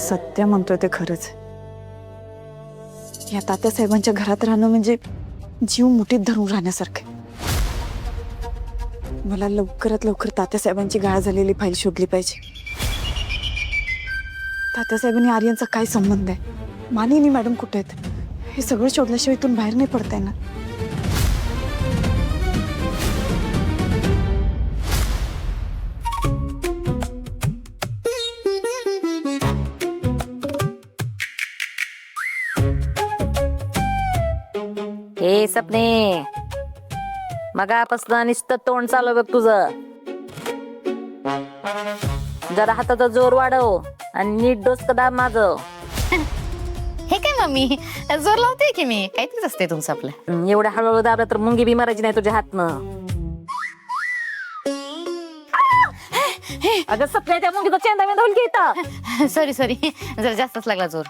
सत्य म्हणतोय ते खरंच. या तात्यासाहेबांच्या घरात राहणं म्हणजे जीव मुठीत धरून राहण्यासारखं. मला लवकरात लवकर तात्यासाहेबांची गाळ झालेली फाईल शोधली पाहिजे. तात्यासाहेबांनी आर्यनचा काय संबंध आहे, मानिनी मॅडम कुठे आहेत, हे सगळं शोधल्याशिवाय इथून बाहेर नाही पडताय ना. हे सपने, मगापासून नुसतं तोंड चालू बघ तुझं. जरा हाताचा जोर वाढव आणि नीट डोसकं दाब माझं. हे काय मम्मी, जोर लावते की मी, काहीतरीच असते तुमचं आपलं. एवढ्या हळूहळू दाबलं तर मुंगी बी मारायची नाही तुझ्या हातनं. अगं सपने, त्या मुंगीचा चेंदा मेंदा होईल की इथं. सॉरी सॉरी, जरा जास्तच लागला जोर.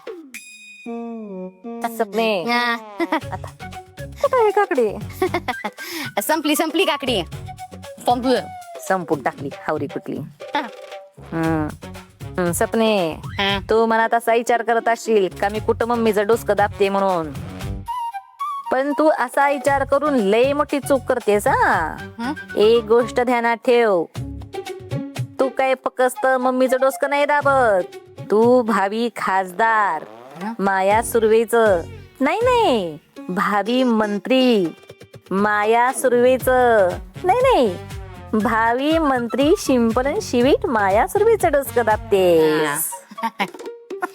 सपने हा. कुठं आहे काकडी? संपली संपली काकडी, संपलं. संपून टाकली हावरी कुठली. सपने, हा. तू मनात असा विचार करत असशील का मी कुठं मम्मीचं डोसकं दाबते म्हणून, पण तू असा विचार करून लय मोठी चूक करतेस. हा, एक गोष्ट ध्यानात ठेव, तू काय फक्त मम्मीचं डोसकं नाही दाबत, तू भावी खासदार माया सुर्वेच, नाही भावी मंत्री माया सुर्वेच, नाही भावी मंत्री शिंपण शिवीट माया सुर्वेचं डोसकं दाबतेस.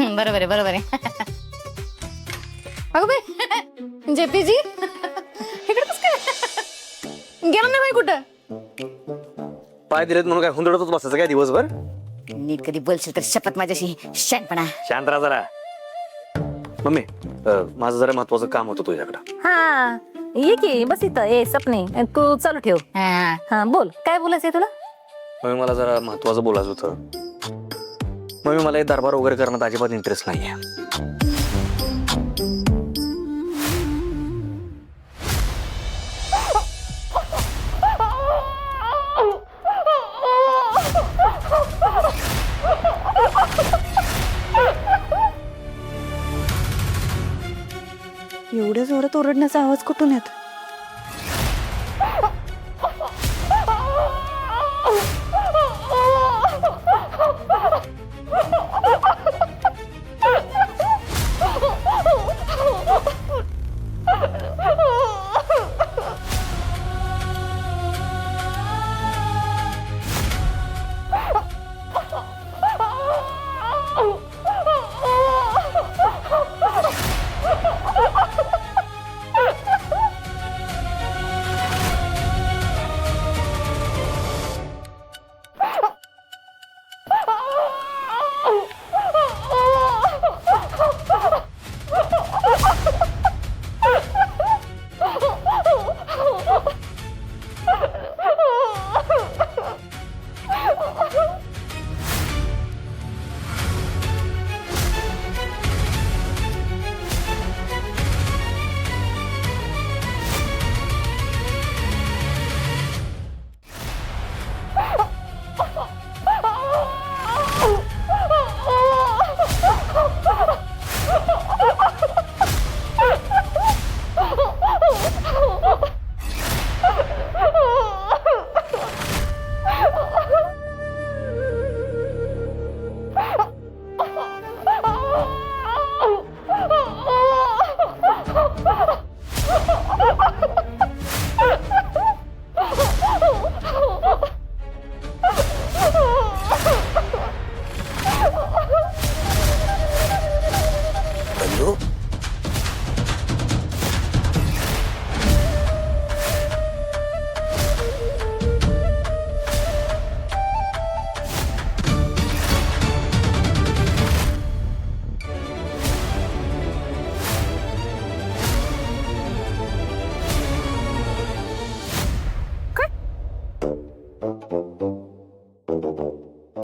बरोबर आहे. अगं बाई, जेपीजी इकडे कसं काय गेला नाही बाई कुठं? पाय दिलेत म्हणून काय हुंदडतच बसायचं काय दिवसभर? नीट कधी बोलशील तर शपथ माझ्याशी शहाणपणा. शांत राहा जरा. मम्मी, माझं जरा महत्वाचं काम होतं तुझ्याकडं. हा, ये की बस इथं. ए सपने, तू चालू ठेव. हा बोल, काय बोलायचंय तुला? मम्मी, मला जरा महत्वाचं बोलायचं होतं. मम्मी, मला हे दरबार वगैरे करण्यात अजिबात इंटरेस्ट नाहीये. एवढ्या जोरात ओरडण्याचा आवाज कुठून येतो?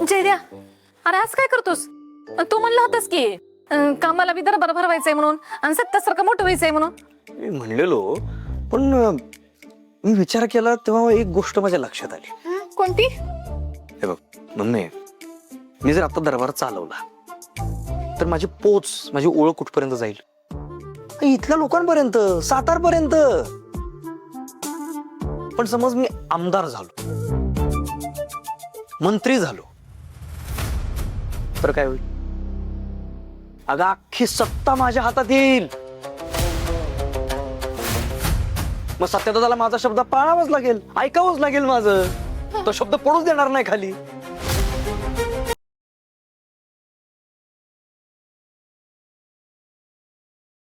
जयद्या, अरे आज काय करतोस? तू म्हणला होतास की कामाला बी दरबार भरवायचंय म्हणून आणि सत्यासारखं मोठं व्हायचंय म्हणून. मी म्हणलेलो, पण मी विचार केला तेव्हा एक गोष्ट माझ्या लक्षात आली. कोणती? हे बघ मम्मी, मी जर आता दरबार चालवला तर माझी पोच, माझी ओळख कुठपर्यंत जाईल? इथल्या लोकांपर्यंत, सातारपर्यंत. पण समज मी आमदार झालो, मंत्री झालो, तर काय होईल? अगं अख्खी सत्ता माझ्या हातात येईल. मग सत्यदादाला माझा शब्द पाळावाच लागेल, ऐकावंच लागेल माझं. तो शब्द पडूच देणार नाही खाली.